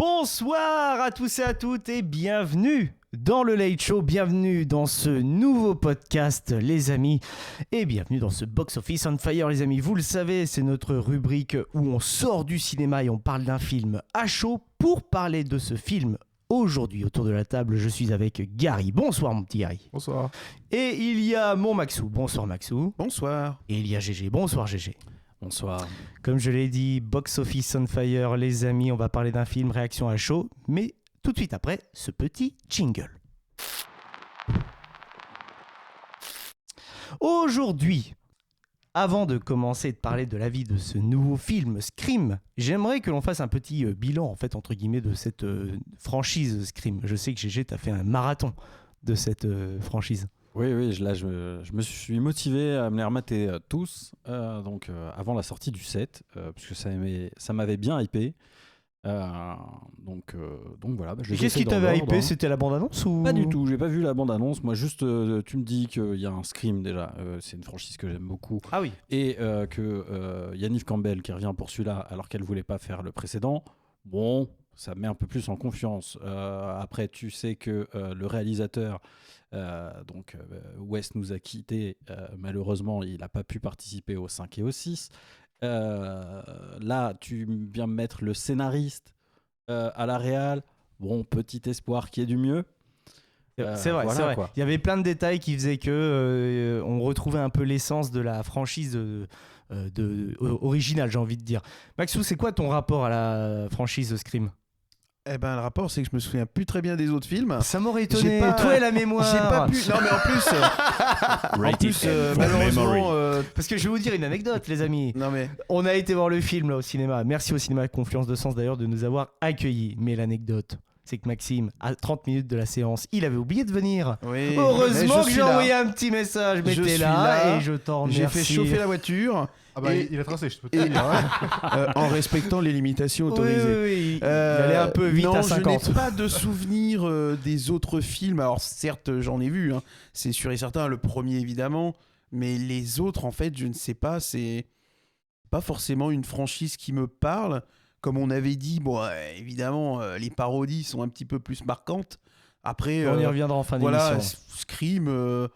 Bonsoir à tous et à toutes et bienvenue dans le Late Show, bienvenue dans ce nouveau podcast les amis et bienvenue dans ce Box Office on Fire les amis. Vous le savez, c'est notre rubrique où on sort du cinéma et on parle d'un film à chaud. Pour parler de ce film aujourd'hui autour de la table, je suis avec Gary. Bonsoir mon petit Gary. Bonsoir. Et il y a mon Maxou. Bonsoir Maxou. Bonsoir. Et il y a GG. Bonsoir GG. Bonsoir. Comme je l'ai dit, Box Office on Fire, les amis, on va parler d'un film réaction à chaud, mais tout de suite après ce petit jingle. Aujourd'hui, avant de commencer de parler de la vie de ce nouveau film Scream, j'aimerais que l'on fasse un petit bilan en fait entre guillemets de cette franchise Scream. Je sais que GG t'as fait un marathon de cette franchise. Oui, là je me suis motivé à me les remater tous, avant la sortie du 7, parce que ça m'avait bien hypé. Donc voilà. Qu'est-ce qui t'avait hypé ? C'était la bande-annonce ou... Pas du tout, j'ai pas vu la bande-annonce. Moi, juste, tu me dis qu'il y a un Scream déjà. C'est une franchise que j'aime beaucoup. Ah oui. Et que Yanniv Campbell qui revient pour celui-là alors qu'elle voulait pas faire le précédent. Bon, ça met un peu plus en confiance. Après, tu sais que le réalisateur, Wes nous a quittés. Malheureusement, il n'a pas pu participer au 5 et au 6. Là, tu viens me mettre le scénariste à la réal. Bon, petit espoir qu'il y ait du mieux. C'est vrai, voilà, c'est vrai. Quoi. Il y avait plein de détails qui faisaient que on retrouvait un peu l'essence de la franchise originale, j'ai envie de dire. Maxou, c'est quoi ton rapport à la franchise Scream ? Eh ben, le rapport, c'est que je me souviens plus très bien des autres films. Ça m'aurait étonné. J'ai pas- Toi et la mémoire. J'ai pas pu. Non, mais en plus, malheureusement. Parce que je vais vous dire une anecdote, les amis. Non, mais. On a été voir le film là, au cinéma. Merci au cinéma Confiance de Sens d'ailleurs de nous avoir accueillis. Mais l'anecdote, c'est que Maxime, à 30 minutes de la séance, il avait oublié de venir. Oui. Heureusement Mais que je j'ai suis là. envoyé un petit message. Mais Je t'es suis là, là. et je t'en remercie. J'ai fait chauffer la voiture Ah bah Et- il a tracé, je peux te le dire. Hein. en respectant les limitations Oui, autorisées. oui. Il allait un peu vite non, à 50. je n'ai pas de souvenir des autres films. Alors certes, j'en ai vu, hein. C'est sûr et certain, le premier évidemment, mais les autres, en fait, je ne sais pas. C'est pas forcément une franchise qui me parle. Comme on avait dit, bon, évidemment, les parodies sont un petit peu plus marquantes. Après, On y reviendra en fin voilà, d'émission. Scream.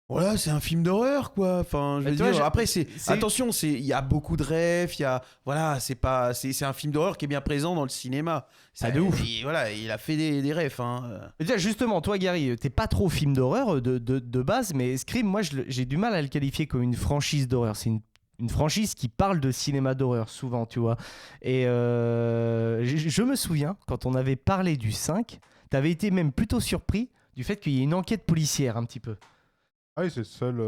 Voilà, c'est un film d'horreur, quoi. Enfin, je Mais veux tu vois, dire. Après, c'est- attention, il y a beaucoup de rêves. Il y a, voilà, c'est un film d'horreur qui est bien présent dans le cinéma. Ah, de ouf. Voilà, il a fait des rêves. Hein. Mais déjà, justement, toi, Gary, t'es pas trop film d'horreur de base, mais Scream, moi, j'ai du mal à le qualifier comme une franchise d'horreur. C'est une franchise qui parle de cinéma d'horreur, souvent, tu vois. Et je me souviens, quand on avait parlé du 5, t'avais été même plutôt surpris du fait qu'il y ait une enquête policière, un petit peu, Ah oui, c'est le seul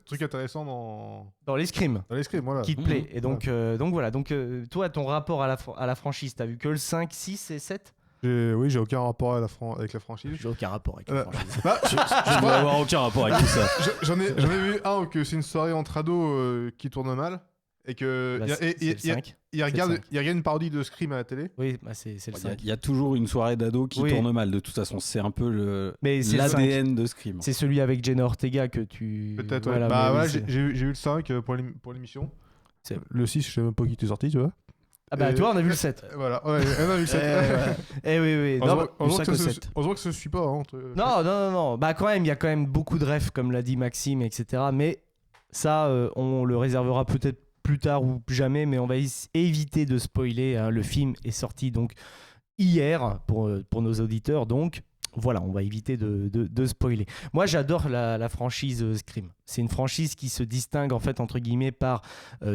truc intéressant dans les Scream. dans les scripts, voilà. Qui te plaît. Et donc voilà. Donc, toi, ton rapport à la franchise, t'as vu que le 5, 6 et 7 ? Oui, j'ai aucun rapport avec la franchise. J'ai aucun rapport avec la franchise. Bah, Je dois avoir aucun rapport avec tout ça. j'en ai vu un que c'est une soirée entre ados qui tourne mal et que Bah, c'est le 5. il regarde le 5. il regarde une parodie de Scream à la télé. Oui, bah, c'est le 5. Il y a toujours une soirée d'ado qui Oui. tourne mal. De toute façon, c'est un peu Mais c'est le l'ADN de Scream. C'est celui avec Jenna Ortega que tu... Peut-être, Voilà, ouais. Bah mais ouais, oui, c'est- j'ai vu le 5 pour l'émission. C'est- Le 6, je sais même pas qui était sorti, tu vois. Ah bah toi, on a vu le 7. Voilà, ouais, on a vu le 7. Eh oui, oui. Non, bah, le 5 au 7. Heureusement que ça se suit pas. Hein, non. Bah quand même, il y a quand même beaucoup de refs, comme l'a dit Maxime, etc. Mais ça, on le réservera peut-être plus tard ou plus jamais, mais on va éviter de spoiler. Hein. Le film est sorti donc hier pour nos auditeurs, donc voilà, on va éviter de spoiler. Moi, j'adore la franchise Scream. C'est une franchise qui se distingue en fait entre guillemets par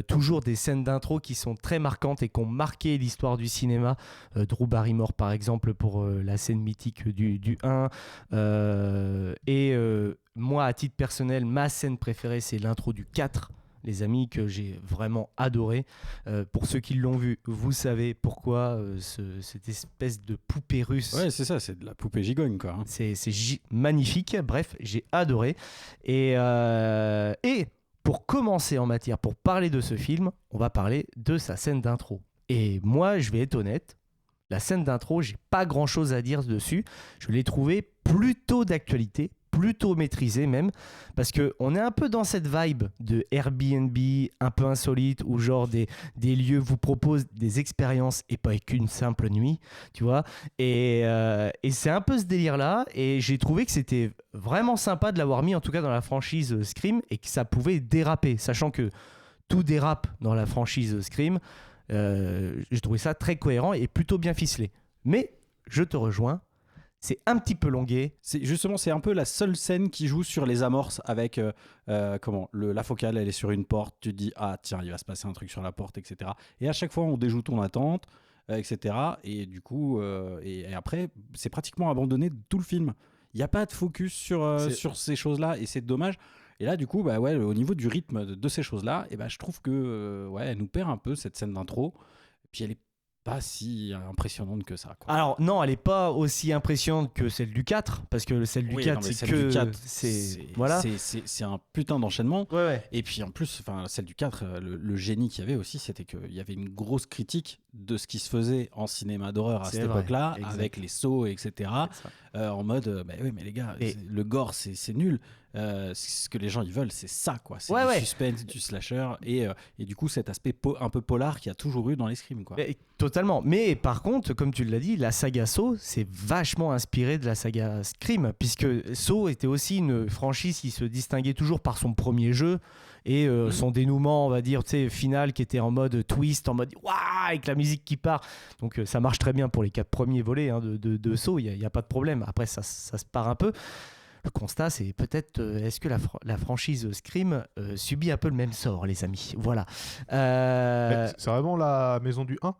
toujours des scènes d'intro qui sont très marquantes et qui ont marqué l'histoire du cinéma. Drew Barrymore par exemple pour la scène mythique du 1. Moi, à titre personnel, ma scène préférée, c'est l'intro du 4. Les amis, que j'ai vraiment adoré. Pour ceux qui l'ont vu, vous savez pourquoi cette espèce de poupée russe. Ouais, c'est ça, c'est de la poupée gigogne, quoi. Hein. C'est magnifique. Bref, j'ai adoré. Et pour commencer en matière, pour parler de ce film, on va parler de sa scène d'intro. Et moi, je vais être honnête, la scène d'intro, j'ai pas grand-chose à dire dessus. Je l'ai trouvée plutôt d'actualité, plutôt maîtrisé même, parce qu'on est un peu dans cette vibe de Airbnb un peu insolite, où genre des lieux vous proposent des expériences et pas qu'une simple nuit, tu vois. Et c'est un peu ce délire-là, et j'ai trouvé que c'était vraiment sympa de l'avoir mis, en tout cas dans la franchise Scream, et que ça pouvait déraper, sachant que tout dérape dans la franchise Scream. J'ai trouvé ça très cohérent et plutôt bien ficelé. Mais je te rejoins, c'est un petit peu longué. C'est un peu la seule scène qui joue sur les amorces avec la focale, elle est sur une porte, tu te dis ah tiens il va se passer un truc sur la porte, etc. Et à chaque fois on déjoue ton attente, etc. Et du coup et après c'est pratiquement abandonné de tout le film. Il n'y a pas de focus sur ces choses-là et c'est dommage. Et là, du coup, bah ouais, au niveau du rythme de ces choses-là, et bah, je trouve que elle nous perd un peu cette scène d'intro. Et puis elle est pas si impressionnante que ça, quoi. Alors non, elle est pas aussi impressionnante que celle du 4, parce que celle du 4, c'est celle que... du 4, voilà. c'est un putain d'enchaînement. Ouais. Et puis en plus, celle du 4, le génie qu'il y avait aussi, c'était qu'il y avait une grosse critique de ce qui se faisait en cinéma d'horreur à cette époque-là, exact. avec les sauts, etc. En mode, oui, mais les gars, le gore, c'est nul. Ce que les gens ils veulent, c'est ça, quoi. C'est du suspense, du slasher, et du coup cet aspect un peu polar qu'il y a toujours eu dans les Scream, quoi. Totalement. Mais par contre, comme tu l'as dit, la saga Saw s'est vachement inspirée de la saga Scream, puisque Saw était aussi une franchise qui se distinguait toujours par son premier jeu et son dénouement, on va dire, final, qui était en mode twist, en mode waouh, avec la musique qui part. Donc ça marche très bien pour les 4 premiers volets de Saw, il n'y a pas de problème. Après, ça se part un peu. Le constat, c'est peut-être est-ce que la franchise Scream subit un peu le même sort, les amis. Voilà. C'est vraiment la maison du 1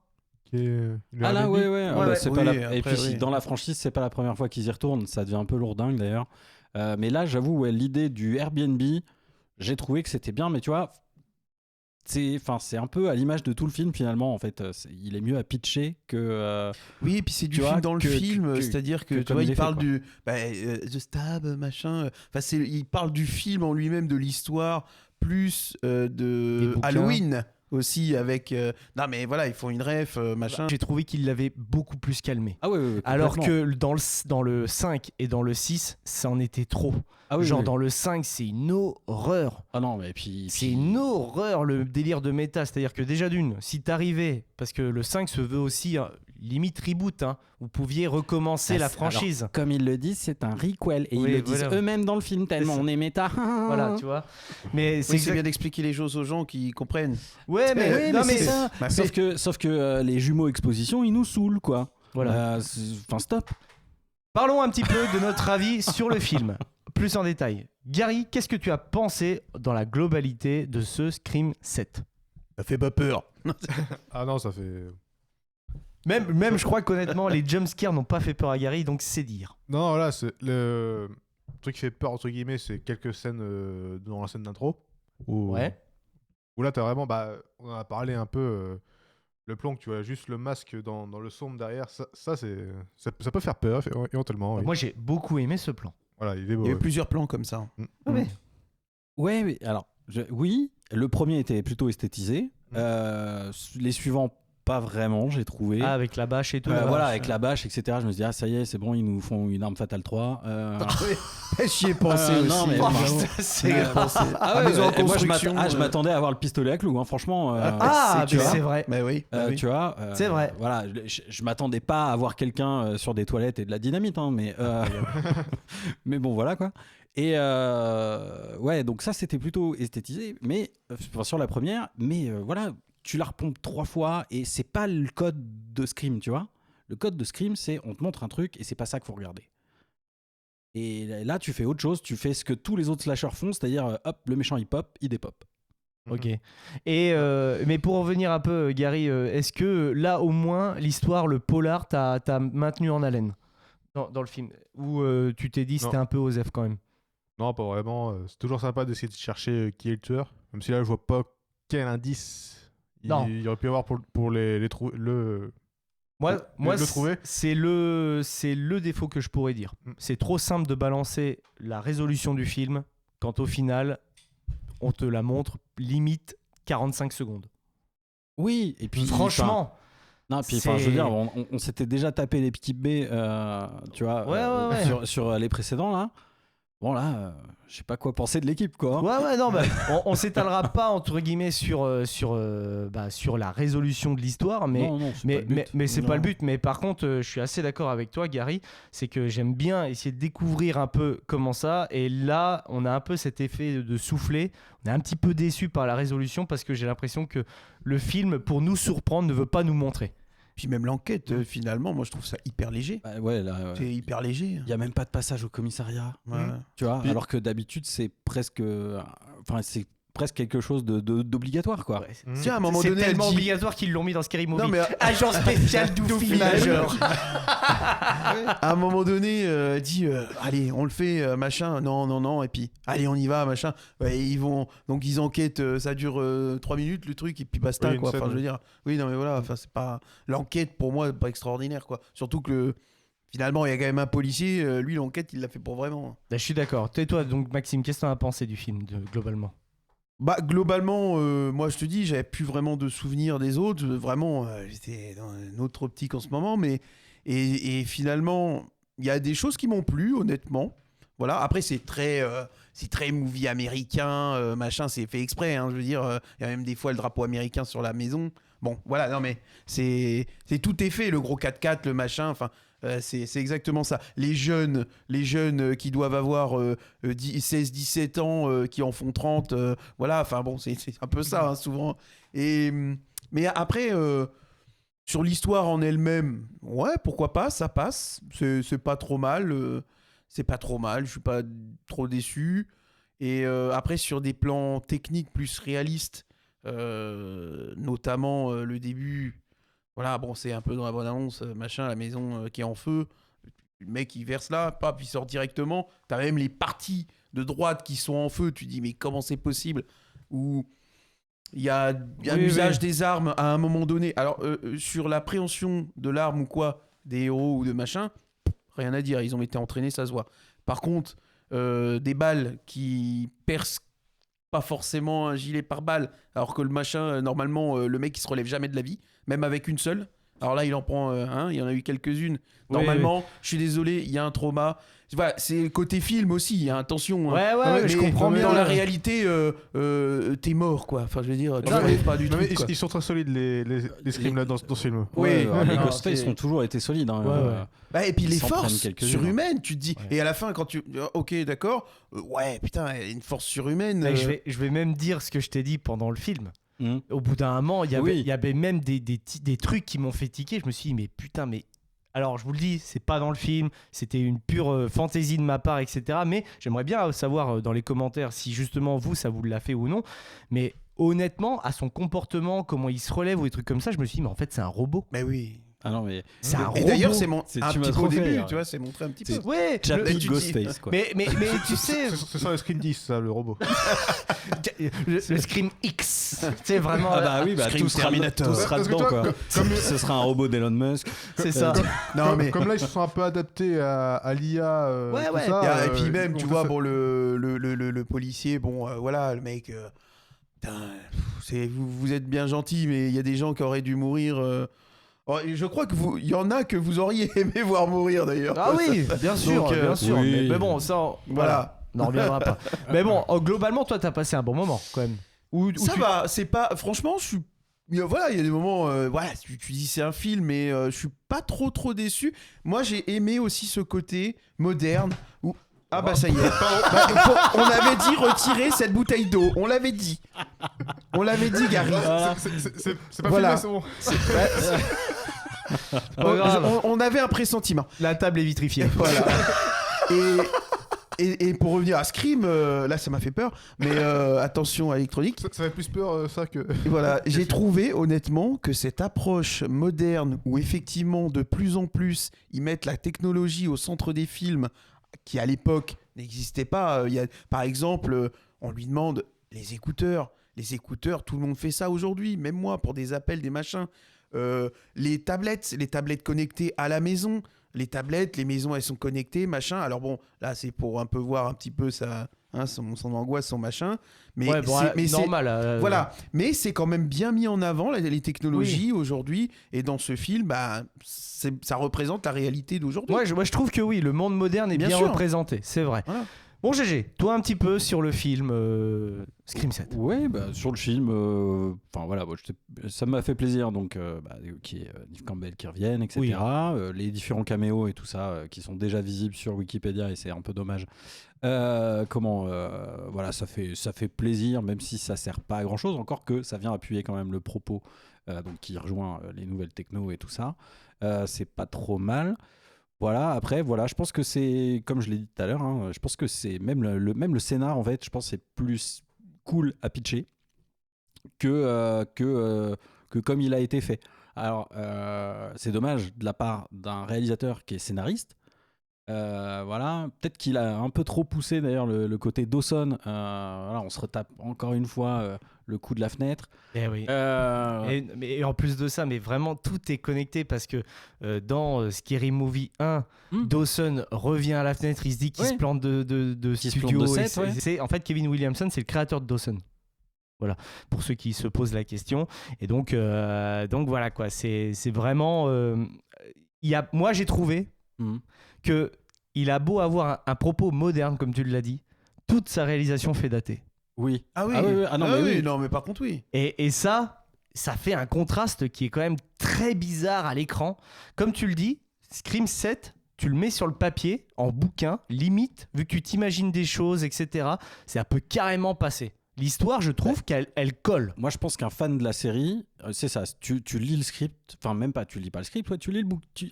qui est une Ah là, Airbnb. c'est pas et puis dans la franchise, c'est pas la première fois qu'ils y retournent. Ça devient un peu lourdingue d'ailleurs. Mais là, j'avoue, l'idée du Airbnb, j'ai trouvé que c'était bien, mais tu vois, c'est un peu à l'image de tout le film finalement. En fait, il est mieux à pitcher que. Oui, et puis c'est du film dans le film, c'est-à-dire que tu vois, il parle du The Stab, machin. Enfin, il parle du film en lui-même, de l'histoire, plus de Halloween aussi avec. Non, mais voilà, ils font une ref, machin. J'ai trouvé qu'il l'avait beaucoup plus calmé. Ah oui, alors que dans le 5 et dans le 6, ça en était trop. Ah oui, dans le 5, c'est une horreur. Ah non, mais c'est une horreur, le délire de méta. C'est-à-dire que déjà d'une, si t'arrivais, parce que le 5 se veut aussi limite reboot, hein, vous pouviez recommencer la franchise. Alors, comme ils le disent, c'est un requel. Et ils le disent eux-mêmes dans le film, tellement on est méta. Voilà, tu vois. Mais c'est bien d'expliquer les choses aux gens qui comprennent. Ouais, mais c'est ça. Sauf que les jumeaux exposition, ils nous saoulent, quoi. Voilà. Stop. Parlons un petit peu de notre avis sur le film. Plus en détail. Gary, qu'est-ce que tu as pensé dans la globalité de ce Scream 7 ? Ça fait pas peur. Ah non, ça fait... Même je crois qu'honnêtement, les jumpscares n'ont pas fait peur à Gary, donc c'est dire. Non, là, c'est le truc qui fait peur, entre guillemets, c'est quelques scènes dans la scène d'intro. Où là, t'as vraiment... on en a parlé un peu... le plan que tu vois juste le masque dans le sombre derrière, ça peut faire peur, éventuellement. Oui. Moi, j'ai beaucoup aimé ce plan. Voilà, il est beau. Il y a eu plusieurs plans comme ça. Ouais, mais alors, oui, le premier était plutôt esthétisé. Les suivants, pas vraiment, j'ai trouvé. Ah, avec la bâche et tout. Voilà, avec la bâche, etc. Je me suis dit, ah, ça y est, c'est bon, ils nous font une arme fatale 3. J'y ai pensé aussi. Non, mais c'est grave. Je m'attendais à avoir le pistolet à clous, hein, franchement. C'est vrai. Mais oui. Tu vois, c'est vrai. Voilà, je m'attendais pas à avoir quelqu'un sur des toilettes et de la dynamite, hein, mais mais bon, voilà quoi. Et donc ça c'était plutôt esthétisé, mais sur la première, mais voilà, tu la repompes 3 fois et c'est pas le code de Scream, tu vois. Le code de Scream, c'est on te montre un truc et c'est pas ça qu'il faut regarder. Et là, tu fais autre chose, tu fais ce que tous les autres slashers font, c'est-à-dire hop, le méchant il pop, il dépop. Ok. Et mais pour revenir un peu, Gary, est-ce que là au moins l'histoire, le polar, t'a maintenu en haleine dans le film, ou tu t'es dit c'était un peu osef quand même? Non, pas vraiment. C'est toujours sympa d'essayer de chercher qui est le tueur, même si là je vois pas quel indice il y aurait pu y avoir pour les trouver. Moi, le trouver. C'est le défaut que je pourrais dire. C'est trop simple de balancer la résolution du film quand au final on te la montre limite 45 secondes. Oui, et puis franchement. Je veux dire, on s'était déjà tapé les petits B, tu vois, sur les précédents là. Bon là, je sais pas quoi penser de l'équipe quoi. Ouais, non, bah, on s'étalera pas entre guillemets sur la résolution de l'histoire, mais Non, c'est pas le but. mais c'est pas le Non. but. Mais par contre, je suis assez d'accord avec toi, Gary. C'est que j'aime bien essayer de découvrir un peu comment ça. Et là, on a un peu cet effet de souffler. On est un petit peu déçu par la résolution parce que j'ai l'impression que le film, pour nous surprendre, ne veut pas nous montrer. Puis même l'enquête, finalement, moi je trouve ça hyper léger. Bah, ouais, là, C'est hyper léger. il y a même pas de passage au commissariat. Ouais. Tu vois, Puis- alors que d'habitude c'est presque quelque chose d'obligatoire quoi. Ouais, Tiens, à un moment c'est donné, elle tellement dit... obligatoire qu'ils l'ont mis dans Scary Movie. Non, mais Agent spécial Doofy Major. à un moment donné, elle dit allez, on le fait, machin. Non. Et puis, allez, on y va, machin. Ouais, donc ils enquêtent, ça dure 3 minutes le truc, et puis basta, Oui, une quoi. scène, Enfin, je veux oui. dire, oui, non, mais voilà, enfin, c'est pas. L'enquête, pour moi, pas extraordinaire, quoi. Surtout que finalement, il y a quand même un policier, lui, l'enquête, il l'a fait pour vraiment. Bah, je suis d'accord. Tais-toi donc, Maxime, qu'est-ce que t'en as pensé du film globalement? Bah, globalement, moi, je te dis, j'avais plus vraiment de souvenirs des autres. Vraiment, j'étais dans une autre optique en ce moment, mais. Et finalement, il y a des choses qui m'ont plu, honnêtement. Voilà. Après, c'est très movie américain, machin, c'est fait exprès. Hein, je veux dire, il y a même des fois le drapeau américain sur la maison. Bon, voilà, non, mais tout est fait, le gros 4x4, le machin, enfin. C'est exactement ça. Les jeunes qui doivent avoir 16-17 ans, qui en font 30, voilà, enfin bon, c'est un peu ça, hein, souvent. Mais après, sur l'histoire en elle-même, ouais, pourquoi pas, ça passe. C'est pas trop mal. C'est pas trop mal, je suis pas trop déçu. Et après, sur des plans techniques plus réalistes, notamment le début. Voilà, bon, c'est un peu dans la bande-annonce, machin, la maison qui est en feu. Le mec, il verse là, paf, il sort directement. T'as même les parties de droite qui sont en feu. Tu dis, mais comment c'est possible? Ou il y a un Oui, usage oui. des armes à un moment donné. Alors, sur l'appréhension de l'arme ou quoi, des héros ou de machin, rien à dire. Ils ont été entraînés, ça se voit. Par contre, des balles qui percent pas forcément un gilet pare-balles, alors que le machin, normalement, le mec, il se relève jamais de la vie, même avec une seule. Alors là, il en prend un, il y en a eu quelques-unes. Normalement, je suis désolé, il y a un trauma. Voilà, c'est côté film aussi, il y a attention. Ouais, Mais je comprends bien. dans la réalité, t'es mort, quoi. Enfin, je veux dire, tu Non, ne mais- relèves pas du Non, tout. mais quoi. ils sont très solides, les scrims là, dans ce film. Oui, les non, Ghostface c'est- ont toujours été solides. Hein, Ouais. Bah, et puis Ils les s'en prennent forces quelques-unes, surhumaines, tu te dis. Ouais. Et à la fin, quand tu. Ok, d'accord. Ouais, putain, une force surhumaine. Mais je vais même dire ce que je t'ai dit pendant le film. Mhm. Au bout d'un moment, il Oui. y avait même des trucs qui m'ont fait tiquer. Je me suis dit, mais putain, mais. Alors, je vous le dis, c'est pas dans le film, c'était une pure fantaisie de ma part, etc. Mais j'aimerais bien savoir dans les commentaires si justement vous, ça vous l'a fait ou non. Mais honnêtement, à son comportement, comment il se relève ou des trucs comme ça, je me suis dit, mais en fait, c'est un robot. Mais oui. Ah non, mais C'est un Et robot. d'ailleurs, tu un m'as petit peu trop au fait début, rire. tu vois, c'est montré un petit peu. Ouais, Chappie tu dis- Ghostface quoi. mais tu sais, C'est ça le Scream 10, ça, le robot. le Scream X, c'est vraiment. Ah bah oui, bah, Scream tout sera Terminator. dedans Parce que quoi. toi, comme- Ce sera un robot d'Elon Musk. c'est ça. Non, mais. Comme là, ils se sont un peu adaptés à l'IA. Ouais, tout ouais. ça, Et puis même, ils tu ont vois, fait- bon, le policier, bon, voilà, le mec, putain, vous êtes bien gentil, mais il y a des gens qui auraient dû mourir. Oh, et je crois que il y en a que vous auriez aimé voir mourir d'ailleurs. Ah oui, bien sûr, Donc, bien sûr. oui. Mais bon, ça, Voilà. on n'en reviendra pas. Mais bon, globalement, toi, t'as passé un bon moment quand même. Ou Ça tu- va, c'est pas. Franchement, je suis. Voilà, il y a des moments. Voilà, tu dis c'est un film, mais je suis pas trop déçu. Moi, j'ai aimé aussi ce côté moderne où. Ah bah ça y est. Bah, on avait dit retirer cette bouteille d'eau. On l'avait dit. On l'avait dit, Gary. C'est pas Voilà. filmé, c'est bon. Pas grave. On avait un pressentiment. La table est vitrifiée. Voilà. Et pour revenir à Scream, là ça m'a fait peur, mais attention à l'électronique. Ça fait plus peur, ça, que. Et voilà, j'ai trouvé honnêtement que cette approche moderne où effectivement de plus en plus ils mettent la technologie au centre des films qui à l'époque n'existait pas. Il y a, par exemple, on lui demande les écouteurs. Les écouteurs, tout le monde fait ça aujourd'hui, même moi pour des appels, des machins. Les tablettes connectées à la maison. Les tablettes, les maisons, elles sont connectées, machin. Alors bon, là, c'est pour un peu voir un petit peu son angoisse, son machin. Mais Ouais, bon, c'est normal. voilà, mais c'est quand même bien mis en avant les technologies aujourd'hui. Et dans ce film, bah, ça représente la réalité d'aujourd'hui. Moi, je trouve que oui, le monde moderne est Bien bien sûr. représenté, c'est vrai. Voilà. Bon GG, toi un petit peu sur le film Scream 7. Ouais, bah, sur le film, enfin voilà, ça m'a fait plaisir, donc qui est Neve Campbell qui revienne, etc. Oui. Les différents caméos et tout ça qui sont déjà visibles sur Wikipédia et c'est un peu dommage. Voilà, ça fait plaisir, même si ça sert pas à grand chose, encore que ça vient appuyer quand même le propos, donc qui rejoint les nouvelles techno et tout ça. C'est pas trop mal. Voilà, après, voilà, je pense que c'est, comme je l'ai dit tout à l'heure, hein, je pense que c'est même le scénar, en fait, je pense que c'est plus cool à pitcher que comme il a été fait. Alors, c'est dommage de la part d'un réalisateur qui est scénariste. Voilà, peut-être qu'il a un peu trop poussé d'ailleurs le côté Dawson. Voilà, on se retape encore une fois le coup de la fenêtre. Eh oui. Et en plus de ça, mais vraiment tout est connecté parce que dans Scary Movie 1, Dawson revient à la fenêtre, il se dit qu'il se plante de studio. C'est en fait Kevin Williamson, c'est le créateur de Dawson. Voilà, pour ceux qui se posent la question. Et donc voilà quoi, c'est vraiment. Moi j'ai trouvé que il a beau avoir un propos moderne, comme tu l'as dit, toute sa réalisation fait dater. Oui. Ah oui. Oui. Non, mais par contre, oui. Et ça fait un contraste qui est quand même très bizarre à l'écran. Comme tu le dis, Scream 7, tu le mets sur le papier, en bouquin, limite, vu que tu t'imagines des choses, etc., ça peut carrément passer. L'histoire, je trouve qu'elle colle. Moi, je pense qu'un fan de la série, c'est ça, tu lis le script, enfin même pas, tu lis pas le script, tu lis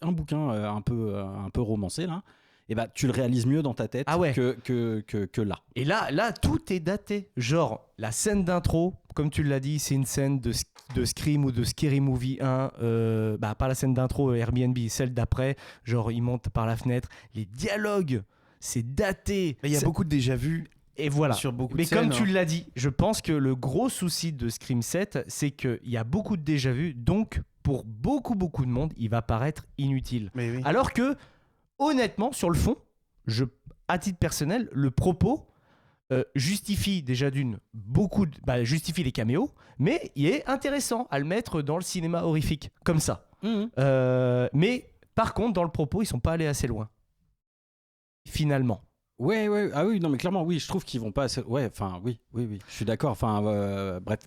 un bouquin un peu romancé, là, et bah tu le réalises mieux dans ta tête que là. Et là, tout est daté. Genre, la scène d'intro, comme tu l'as dit, c'est une scène de Scream ou de Scary Movie 1. Pas la scène d'intro Airbnb, celle d'après. Genre, il monte par la fenêtre. Les dialogues, c'est daté. Mais il y a beaucoup de déjà-vu. Et voilà. Sur beaucoup Mais de scènes, comme tu l'as dit, je pense que le gros souci de Scream 7, c'est qu'il y a beaucoup de déjà-vu. Donc, pour beaucoup de monde, il va paraître inutile. Mais oui. Alors que, honnêtement, sur le fond, à titre personnel, le propos justifie déjà justifie les caméos, mais il est intéressant à le mettre dans le cinéma horrifique, comme ça. Mais par contre, dans le propos, ils sont pas allés assez loin. Finalement. Ouais, ah oui, non, mais clairement, oui, je trouve qu'ils vont pas assez... Ouais, enfin, oui, je suis d'accord, enfin, bref,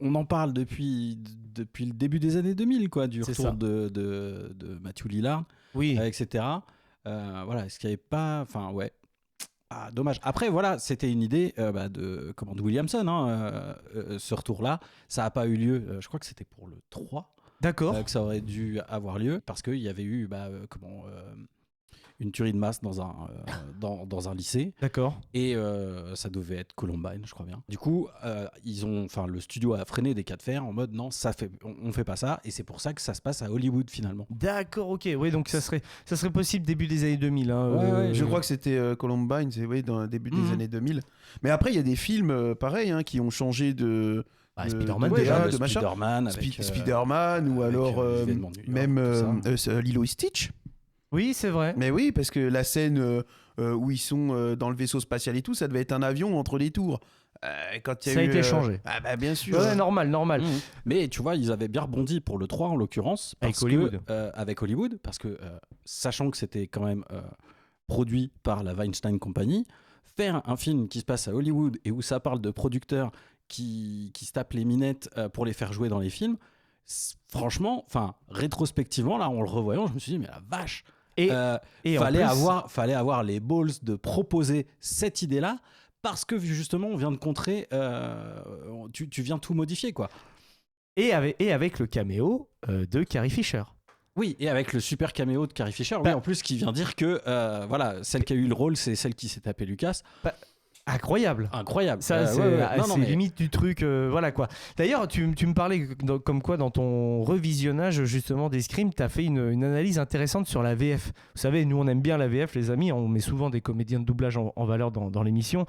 on en parle depuis le début des années 2000, quoi, du retour de Matthew Lillard, oui. etc. Voilà, est-ce qu'il n'y avait pas... Enfin, ouais. Ah, dommage. Après, voilà, c'était une idée de Williamson, ce retour-là. Ça n'a pas eu lieu, je crois que c'était pour le 3. D'accord. Que ça aurait dû avoir lieu, parce qu'il y avait eu, une tuerie de masse dans un lycée. D'accord. Et ça devait être Columbine, je crois bien. Du coup, le studio a freiné des cas de fer en mode non, on fait pas ça. Et c'est pour ça que ça se passe à Hollywood finalement. D'accord, ok. Oui, donc ça serait possible début des années 2000. Je crois que c'était Columbine, c'est dans le début des années 2000. Mais après, il y a des films pareils qui ont changé de. Spider-Man, déjà, de machin. Spider-Man ou alors même Lilo et Stitch. Oui, c'est vrai. Mais oui, parce que la scène où ils sont dans le vaisseau spatial et tout, ça devait être un avion entre les tours. Quand ça a été changé. Bien sûr. Ouais, normal. Mais tu vois, ils avaient bien rebondi pour le 3 en l'occurrence. Avec Hollywood. Avec Hollywood, parce que sachant que c'était quand même produit par la Weinstein Company, faire un film qui se passe à Hollywood et où ça parle de producteurs qui se tapent les minettes pour les faire jouer dans les films, franchement, rétrospectivement, là, en le revoyant, je me suis dit, mais la vache! Et fallait avoir les balls de proposer cette idée-là parce que justement on vient de contrer, tu viens tout modifier quoi. Et avec le caméo de Carrie Fisher. Oui, et avec le super caméo de Carrie Fisher, oui, en plus qui vient dire que celle qui a eu le rôle, c'est celle qui s'est tapé Lucas. Incroyable. Ça, c'est limite du truc. Voilà quoi. D'ailleurs, tu me parlais comme quoi dans ton revisionnage justement des Scream, tu as fait une analyse intéressante sur la VF. Vous savez, nous on aime bien la VF, les amis. On met souvent des comédiens de doublage en valeur dans l'émission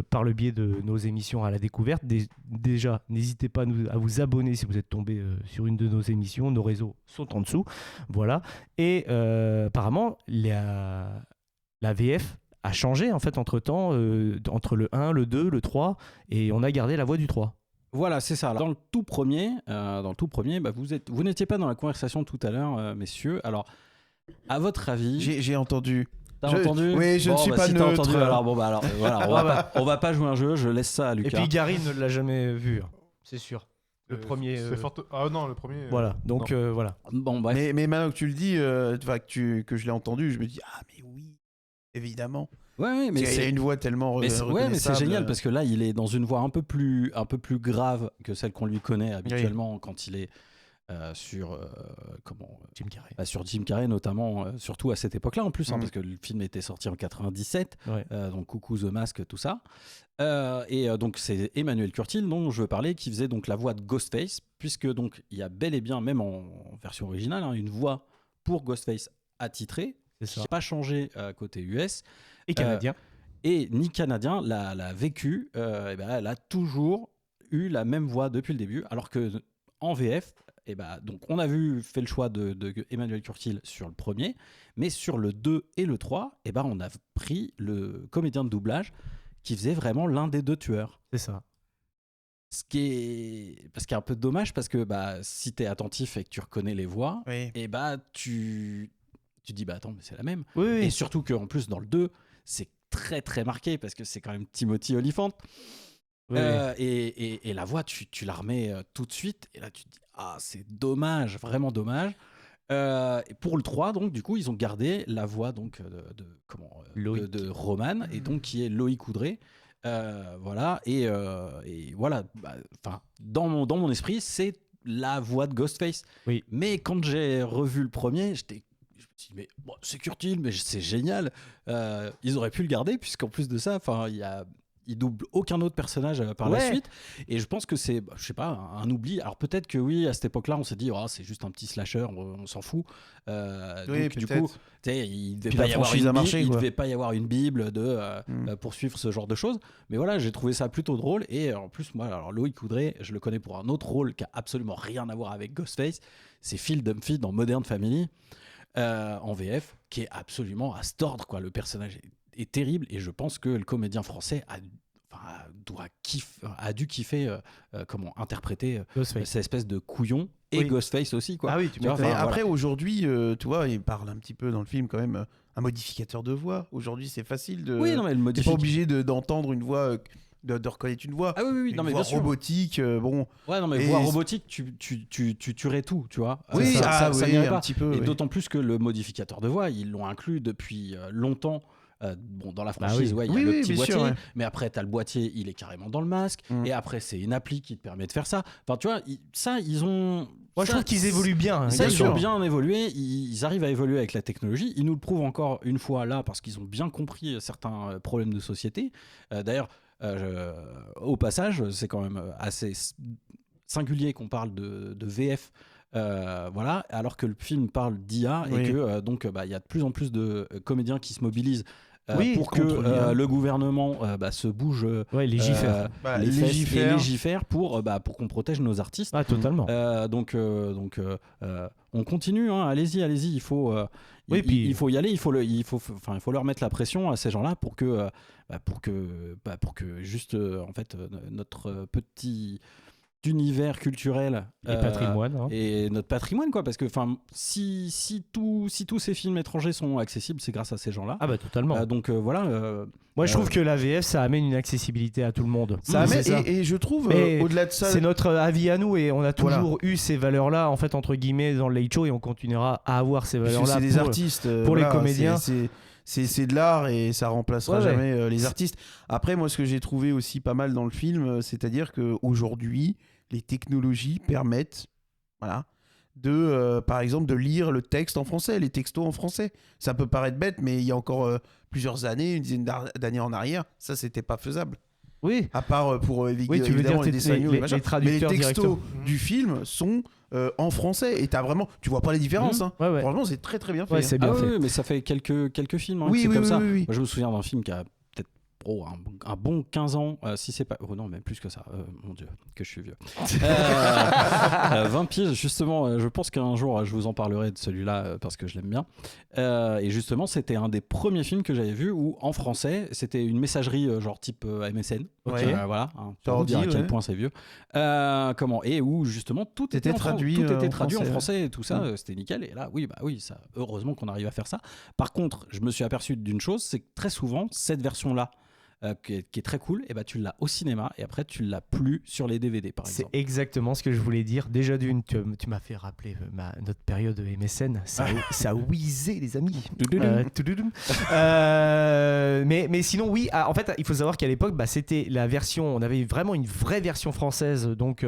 par le biais de nos émissions à la découverte. Déjà, n'hésitez pas à vous abonner si vous êtes tombé sur une de nos émissions. Nos réseaux sont en dessous. Voilà. Et apparemment, la VF a changé en fait entre-temps, entre le 1, le 2, le 3, et on a gardé la voix du 3. Voilà, c'est ça. Dans le tout premier, vous n'étiez pas dans la conversation tout à l'heure, messieurs. Alors, à votre avis... J'ai entendu T'as Je- entendu? oui, je ne suis pas si t'as neutre. entendu, alors voilà, on va pas jouer un jeu, je laisse ça à Et Lucas. puis Gary ne l'a jamais vu, hein, c'est sûr. Le premier. Ah non, le premier. Voilà, donc voilà. Bon, bref. Mais maintenant que tu le dis, que je l'ai entendu, je me dis ah mais oui, évidemment. Ouais, mais Il a c'est une voix tellement mais c'est reconnaissable. génial parce que là, il est dans une voix un peu plus grave que celle qu'on lui connaît habituellement quand il est sur Jim Carrey. sur Jim Carrey notamment, surtout à cette époque-là en plus, Mhm. parce que le film était sorti en 97, Ouais. donc Coucou The Mask, tout ça. Donc c'est Emmanuel Curtil dont je veux parler, qui faisait donc la voix de Ghostface, puisque donc il y a bel et bien, même en version originale, hein, une voix pour Ghostface attitrée, C'est qui ça. n'a pas changé côté US. Et canadien. Et ni canadien l'a vécu, elle a toujours eu la même voix depuis le début, alors que en VF, donc on a fait le choix de Emmanuel Curtil sur le premier, mais sur le 2 et le 3, on a pris le comédien de doublage qui faisait vraiment l'un des deux tueurs. C'est ça. Ce qui est un peu dommage parce que si t'es attentif et que tu reconnais les voix, Oui. tu dis attends, mais c'est la même. Oui, Et oui. surtout qu'en plus dans le 2, c'est très très marqué parce que c'est quand même Timothy Olyphant. Oui, oui. Et la voix, tu la remets tout de suite. Et là, tu te dis, ah, c'est dommage, vraiment dommage. Et pour le 3, donc, du coup, ils ont gardé la voix donc, Loïc. de Roman, et donc qui est Loïc Oudré. Voilà. Et voilà. Dans mon esprit, c'est la voix de Ghostface. Oui. Mais quand j'ai revu le premier, je me suis dit, mais bon, c'est Curtil, mais c'est génial. Ils auraient pu le garder, puisqu'en plus de ça, il double aucun autre personnage par la Ouais. suite. Et je pense que c'est, je sais pas, un oubli. Alors peut-être que oui, à cette époque-là, on s'est dit, c'est juste un petit slasher, on s'en fout. Oui, donc du peut-être. coup, tu sais, il Puis devait la pas y avoir franchise a marché, il quoi. devait pas y avoir une bible pour suivre ce genre de choses. Mais voilà, j'ai trouvé ça plutôt drôle. Et en plus, moi, alors Loïc Oudré, je le connais pour un autre rôle qui a absolument rien à voir avec Ghostface. C'est Phil Dunphy dans Modern Family en VF, qui est absolument à se tordre, quoi. Le personnage est terrible, et je pense que le comédien français a dû kiffer comment interpréter Ghostface. cette espèce de couillon, et Oui. Ghostface aussi, quoi. Ah oui, tu Tu vois, m'étonnes. Mais Enfin, après, voilà. aujourd'hui, tu vois, il parle un petit peu dans le film quand même, un modificateur de voix. Aujourd'hui, c'est facile de. Oui, non, mais le T'es pas modificateur. obligé d'entendre une voix, de reconnaître une voix. Ah oui, Une non, mais voix bien sûr. robotique, bon. Ouais, non, mais Et voix c'est- robotique, tu tuerais tout, tu vois. Oui, ça oui, n'irait un pas. petit peu. Et oui. d'autant plus que le modificateur de voix, ils l'ont inclus depuis longtemps. Dans la franchise, oui. il y a Oui, le oui, petit bien boîtier, sûr, ouais. mais après, tu as le boîtier, il est carrément dans le masque, Mm. et après, c'est une appli qui te permet de faire ça. Enfin, tu vois, ils ont. Moi, je trouve qu'ils évoluent bien. hein, Ça, bien ils sûr. ont bien évolué, ils arrivent à évoluer avec la technologie. Ils nous le prouvent encore une fois là, parce qu'ils ont bien compris certains problèmes de société. D'ailleurs, au passage, c'est quand même assez singulier qu'on parle de VF. Voilà, alors que le film parle d'IA, Oui. et que donc il y a de plus en plus de comédiens qui se mobilisent Oui, pour que contre l'IA. le gouvernement se bouge, Ouais, légifère. Bah, les fesses et légifère. légifère pour qu'on protège nos artistes. Ah, totalement. Donc, on continue, hein, allez-y, il faut, Oui, puis- il faut y aller, il faut leur mettre la pression à ces gens-là pour que juste en fait notre petit univers culturel Et patrimoine. hein. et notre patrimoine, quoi, parce que si tous ces films étrangers sont accessibles, c'est grâce à ces gens-là. Ah bah totalement. Donc voilà. Moi, je trouve que la VF, ça amène une accessibilité à tout le monde. Ça amène- C'est ça. et je trouve, Mais au-delà de ça. C'est notre avis à nous, et on a Voilà. toujours eu ces valeurs-là, en fait, entre guillemets, dans le Late Show, et on continuera à avoir ces Parce que valeurs-là c'est des pour- artistes. pour les voilà, comédiens. C'est de l'art, et ça remplacera Ouais, ouais. jamais les artistes. Après, moi, ce que j'ai trouvé aussi pas mal dans le film, c'est-à-dire qu'aujourd'hui, les technologies permettent, voilà, par exemple, de lire le texte en français, les textos en français. Ça peut paraître bête, mais il y a encore plusieurs années, une dizaine d'années en arrière, ça, c'était pas faisable. Oui. À part pour Oui, tu veux évidemment dire les dessins animés, les machin. traducteurs mais les textos directement. du film sont en français, et t'as vraiment, tu vois pas les différences. Hein. Ouais, ouais. Franchement, c'est très très bien fait. Ouais, hein. c'est bien Ah fait. oui, mais ça fait quelques films hein, Oui, que c'est oui, comme oui, ça. oui, oui. Moi, je me souviens d'un film qui a peut-être un bon 15 ans, si c'est pas... Oh non, même plus que ça. Mon Dieu, que je suis vieux. 20 piges, justement, je pense qu'un jour, je vous en parlerai de celui-là parce que je l'aime bien. Et justement, c'était un des premiers films que j'avais vu où, en français, c'était une messagerie genre type MSN. Ouais. Voilà, pour dire à quel point c'est vieux. Et où, justement, tout était traduit en français et tout ça, c'était nickel. Et là, oui, ça, heureusement qu'on arrive à faire ça. Par contre, je me suis aperçu d'une chose, c'est que très souvent, cette version-là, qui est très cool, et tu l'as au cinéma et après tu l'as plus sur les DVD par exemple. C'est exactement ce que je voulais dire. Déjà d'une, tu m'as fait rappeler notre période MSN. Ça whizzait les amis. Mais sinon oui, en fait il faut savoir qu'à l'époque c'était la version, on avait vraiment une vraie version française donc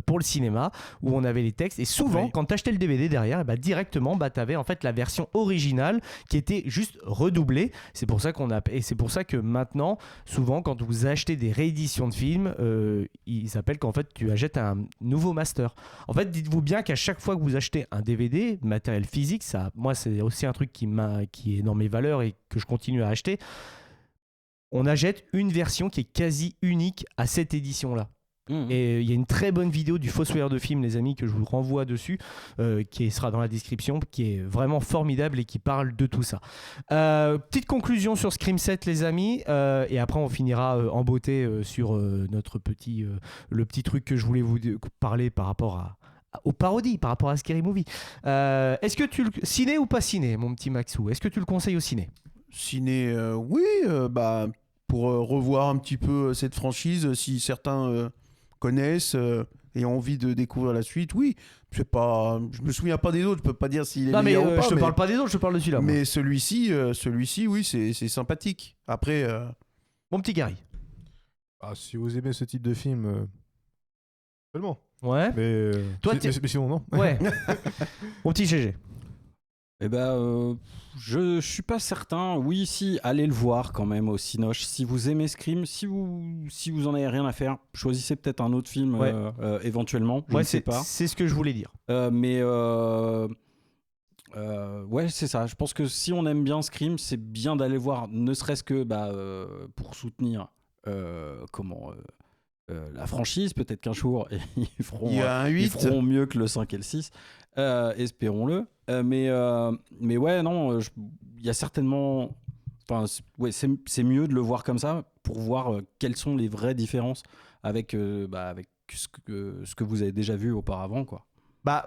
pour le cinéma où on avait les textes et souvent quand tu achetais le DVD derrière directement tu avais en fait la version originale qui était juste redoublée. C'est pour ça que maintenant souvent, quand vous achetez des rééditions de films, ils s'appellent qu'en fait, tu achètes un nouveau master. En fait, dites-vous bien qu'à chaque fois que vous achetez un DVD, matériel physique, moi, c'est aussi un truc qui est dans mes valeurs et que je continue à acheter. On achète une version qui est quasi unique à cette édition-là. Et il y a une très bonne vidéo du Fossoyeur de film, les amis, que je vous renvoie dessus, qui sera dans la description, qui est vraiment formidable et qui parle de tout ça. Petite conclusion sur Scream 7, les amis, et après on finira en beauté sur le petit truc que je voulais vous parler par rapport aux parodies, par rapport à Scary Movie. Est-ce que ciné ou pas ciné, mon petit Maxou? Est-ce que tu le conseilles au ciné? Ciné, oui, pour revoir un petit peu cette franchise, si certains connaissent et ont envie de découvrir la suite, oui. Je me souviens pas des autres, je peux pas dire s'il est meilleur ou pas. Je te parle pas des autres, je te parle de celui-là. Mais celui-ci, oui, c'est sympathique. Après, mon petit Gary. Si vous aimez ce type de film, seulement. Ouais. Mais sinon non. Ouais. Mon petit GG. Je suis pas certain. Oui, si, allez le voir quand même au Cinoche. Si vous aimez Scream, si vous en avez rien à faire, choisissez peut-être un autre film éventuellement. Je ne sais pas. C'est ce que je voulais dire. Ouais, c'est ça. Je pense que si on aime bien Scream, c'est bien d'aller voir, ne serait-ce que pour soutenir la franchise. Peut-être qu'un jour, ils feront mieux que le 5 et le 6. Espérons-le. Mais ouais, non, il y a certainement... c'est mieux de le voir comme ça pour voir quelles sont les vraies différences avec ce que vous avez déjà vu auparavant, quoi.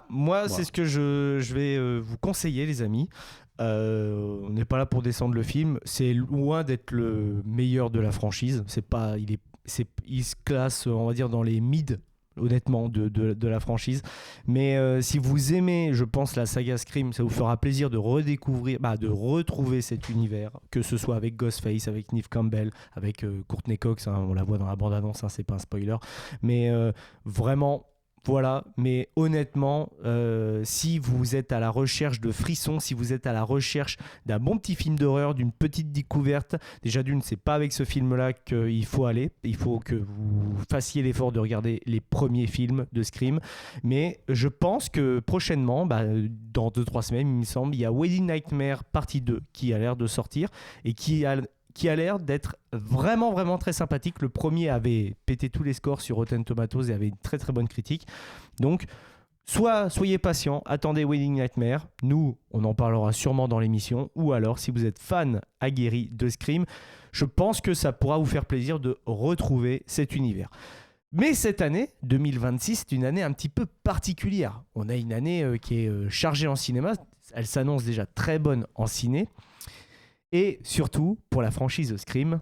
Moi, c'est ce que je vais vous conseiller, les amis. On n'est pas là pour descendre le film. C'est loin d'être le meilleur de la franchise. Il se classe, on va dire, dans les mid, honnêtement, de la franchise. Mais si vous aimez, je pense, la saga Scream, ça vous fera plaisir de redécouvrir, de retrouver cet univers, que ce soit avec Ghostface, avec Neve Campbell, avec Courtney Cox, on la voit dans la bande-annonce, c'est pas un spoiler. Mais vraiment... Voilà, mais honnêtement, si vous êtes à la recherche de frissons, si vous êtes à la recherche d'un bon petit film d'horreur, d'une petite découverte, déjà d'une, c'est pas avec ce film-là qu'il faut aller. Il faut que vous fassiez l'effort de regarder les premiers films de Scream. Mais je pense que prochainement, dans 2-3 semaines, il me semble, il y a Wedding Nightmare partie 2 qui a l'air de sortir et qui a l'air d'être vraiment, vraiment très sympathique. Le premier avait pété tous les scores sur Rotten Tomatoes et avait une très, très bonne critique. Donc, soyez patient, attendez Wedding Nightmare. Nous, on en parlera sûrement dans l'émission. Ou alors, si vous êtes fan aguerri de Scream, je pense que ça pourra vous faire plaisir de retrouver cet univers. Mais cette année, 2026, c'est une année un petit peu particulière. On a une année qui est chargée en cinéma. Elle s'annonce déjà très bonne en ciné. Et surtout, pour la franchise Scream,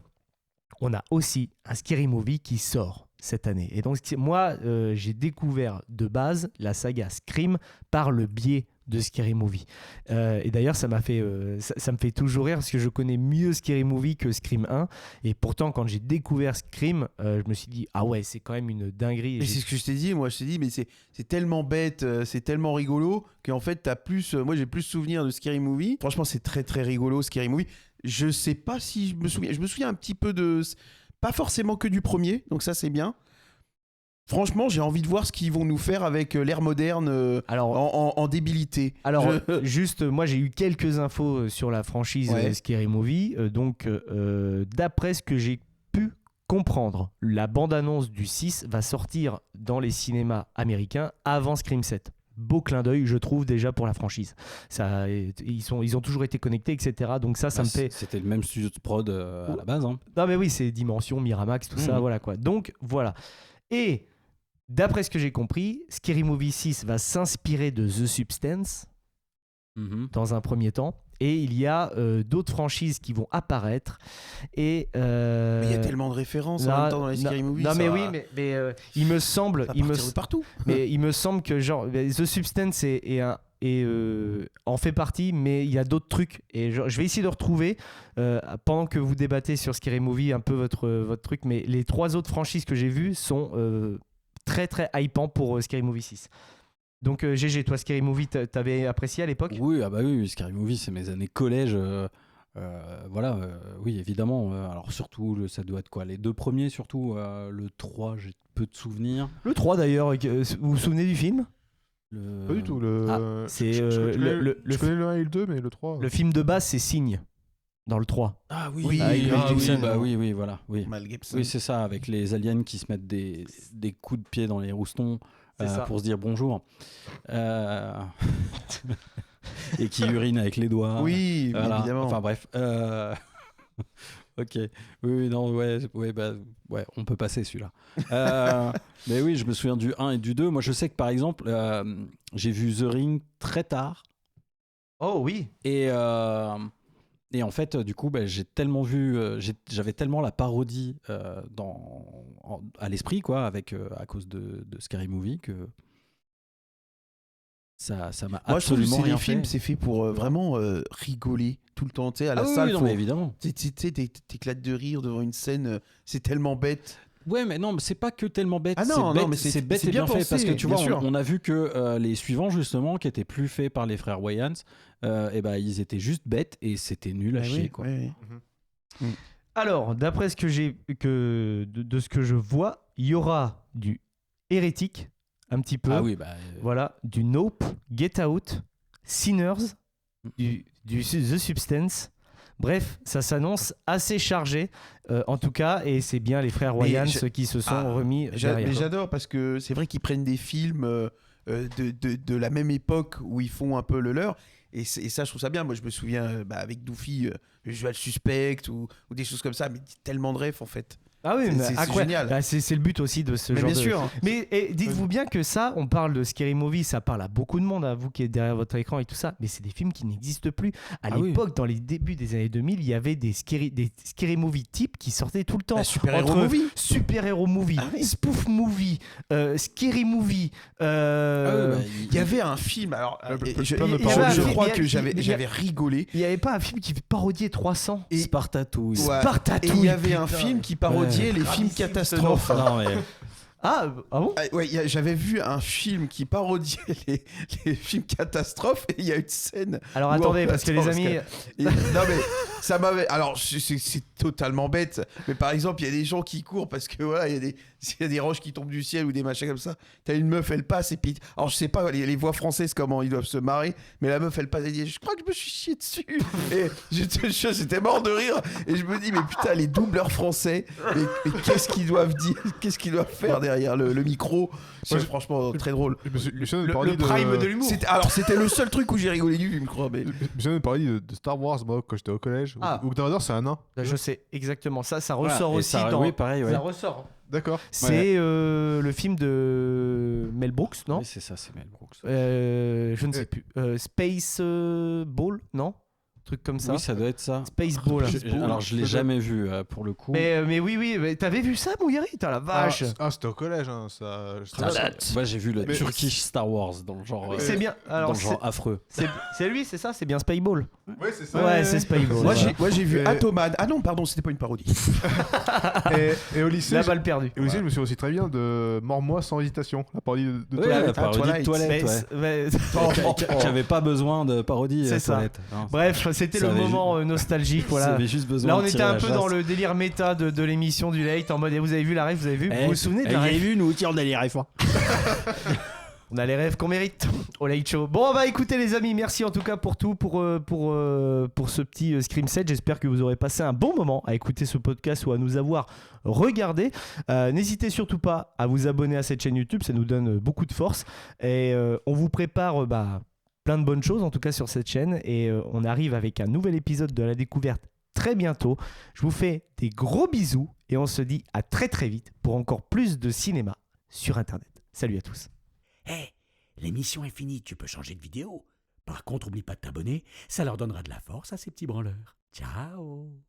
on a aussi un Scary Movie qui sort cette année. Et donc, moi, j'ai découvert de base la saga Scream par le biais de Scary Movie. Et d'ailleurs, ça me fait toujours rire parce que je connais mieux Scary Movie que Scream 1. Et pourtant, quand j'ai découvert Scream, je me suis dit, ah ouais, c'est quand même une dinguerie. Mais c'est ce que je t'ai dit. Moi, je t'ai dit, mais c'est tellement bête, c'est tellement rigolo qu'en fait, moi, j'ai plus souvenir de Scary Movie. Franchement, c'est très, très rigolo, Scary Movie. Je sais pas si je me souviens. Je me souviens un petit peu pas forcément que du premier, donc ça, c'est bien. Franchement, j'ai envie de voir ce qu'ils vont nous faire avec l'ère moderne en débilité. Alors, juste, moi, j'ai eu quelques infos sur la franchise Scary Movie. Donc, d'après ce que j'ai comprendre, la bande-annonce du 6 va sortir dans les cinémas américains avant Scream 7. Beau clin d'œil, je trouve, déjà pour la franchise. Ils ont toujours été connectés, etc. Donc ça me fait... C'était le même studio de prod à la base. Hein. Non mais oui, c'est Dimension, Miramax, tout ça, voilà quoi. Donc voilà. Et d'après ce que j'ai compris, Scary Movie 6 va s'inspirer de The Substance dans un premier temps. Et il y a d'autres franchises qui vont apparaître. Et mais il y a tellement de références en même temps dans les Scary Movies. Non, mais oui, mais il me semble. De partout. Mais il me semble que genre The Substance en fait partie, mais il y a d'autres trucs. Et je vais essayer de retrouver pendant que vous débattez sur Scary Movie un peu votre truc. Mais les 3 autres franchises que j'ai vues sont très très hypants pour Scary Movie 6. Donc GG, toi Scary Movie, t'avais apprécié à l'époque ? Oui, oui, Scary Movie, c'est mes années collège. Voilà, oui, évidemment. Alors surtout, ça doit être quoi ? Les 2 premiers, surtout. Le 3, j'ai peu de souvenirs. Le 3 d'ailleurs, vous vous souvenez du film ? Pas du tout. C'est je connais le 1 et le 2, mais le 3... Le film de base, c'est Signe, dans le 3. Ah oui, oui, voilà. Oui, Mal Gibson. oui, c'est ça, avec les aliens qui se mettent des coups de pied dans les roustons. Pour se dire bonjour et qui urine avec les doigts. Oui, voilà. évidemment. Enfin bref. Ok. Oui, non, ouais, on peut passer celui-là. Mais oui, je me souviens du 1 et du 2. Moi, je sais que par exemple, j'ai vu The Ring très tard. Oh oui. Et en fait, du coup, j'ai tellement vu, j'avais tellement la parodie à l'esprit, quoi, à cause de Scary Movie, que ça m'a absolument rien fait. C'est fait pour vraiment rigoler tout le temps, tu sais, à la salle. Oui, non, mais évidemment. Tu sais, t'éclates de rire devant une scène, c'est tellement bête. Ouais, mais non, mais c'est pas que tellement bête. Ah non, c'est mais c'est bête et bien pensé, fait, parce que tu vois, sûr. on a vu que les suivants justement, qui étaient plus faits par les frères Wayans, ils étaient juste bêtes et c'était nul à chier, quoi. Alors, d'après ce que de ce que je vois, il y aura du Hérétique, un petit peu. Ah oui, Voilà, du Nope, Get Out, Sinners, du The Substance. Bref, ça s'annonce assez chargé, en tout cas, et c'est bien les frères Wayans qui se sont remis derrière. Mais j'adore parce que c'est vrai qu'ils prennent des films de la même époque où ils font un peu le leur, et ça je trouve ça bien. Moi je me souviens avec Doofy, Visual Suspect ou des choses comme ça, mais tellement de refs en fait. Ah oui, c'est génial. Bah, c'est le but aussi de ce mais genre bien de... sûr. Mais dites-vous bien que ça, on parle de Scary Movie, ça parle à beaucoup de monde, à vous qui êtes derrière votre écran et tout ça, mais c'est des films qui n'existent plus. À l'époque, dans les débuts des années 2000, il y avait des Scary Movie types qui sortaient tout le temps. Super-héros movie. Super-héros movie, spoof movie, Scary movie. Il y avait un film, alors je crois que j'avais rigolé. Il n'y avait pas un film qui parodiait 300 et Spartatouille. Et il y avait un film qui parodiait les films catastrophes. Non, mais... Ah bon? Ouais, j'avais vu un film qui parodiait les films catastrophes et il y a une scène. Alors attendez, parce que les amis. Non mais ça m'avait. Alors c'est totalement bête, mais par exemple il y a des gens qui courent parce que voilà il y a des roches qui tombent du ciel ou des machins comme ça. T'as une meuf, elle passe et puis alors je sais pas les voix françaises comment ils doivent se marrer, mais la meuf elle passe et dit je crois que je me suis chié dessus et j'étais mort de rire et je me dis mais putain les doubleurs français, mais qu'est-ce qu'ils doivent dire, qu'est-ce qu'ils doivent faire derrière le micro. C'est franchement très drôle. Le prime de l'humour. C'était le seul truc où j'ai rigolé du film, je crois. Mais... Je me parlais de Star Wars, moi, quand j'étais au collège. Ou Dark Vador, c'est un nain. Je sais exactement. Ça ressort aussi dans. Oui, pareil, ouais. Ça ressort. D'accord. C'est le film de Mel Brooks, non? Oui, c'est ça, c'est Mel Brooks. Je ne sais plus. Space Ball, non? Truc comme ça. Oui, ça doit être ça. Spaceball. Alors, je l'ai jamais vu pour le coup. Mais oui, mais t'avais vu ça, Mouyari? T'as la vache. C'était au collège, hein, ça. Moi, j'ai vu le Turkish Star Wars dans le genre. C'est bien. Alors, dans le genre affreux. C'est lui, c'est ça? C'est bien Spaceball. Ouais, c'est ça. Ouais, c'est Spaceball. Moi, j'ai vu Atoman. Ah non, pardon, c'était pas une parodie. et au lycée. La balle perdue. Et au lycée, je me suis aussi très bien de Mors-moi sans hésitation. La parodie de Toilette. La parodie de Toilette, qui avait pas besoin de parodie. C'est ça. Bref, c'était le moment nostalgique. Voilà. Là, on était un peu dans le délire méta de l'émission du Late en mode vous avez vu la ref, vous avez vu, vous vous souvenez de la ref? Vous avez vu, nous aussi on a les refs. On a les rêves qu'on mérite au Late Show. Bon, bah écoutez les amis, merci en tout cas pour tout, pour ce petit Scream set. J'espère que vous aurez passé un bon moment à écouter ce podcast ou à nous avoir regardé. N'hésitez surtout pas à vous abonner à cette chaîne YouTube, ça nous donne beaucoup de force. Et on vous prépare plein de bonnes choses en tout cas sur cette chaîne. Et on arrive avec un nouvel épisode de La Découverte très bientôt. Je vous fais des gros bisous et on se dit à très très vite pour encore plus de cinéma sur Internet. Salut à tous. Hé, l'émission est finie, tu peux changer de vidéo. Par contre, oublie pas de t'abonner, ça leur donnera de la force à ces petits branleurs. Ciao.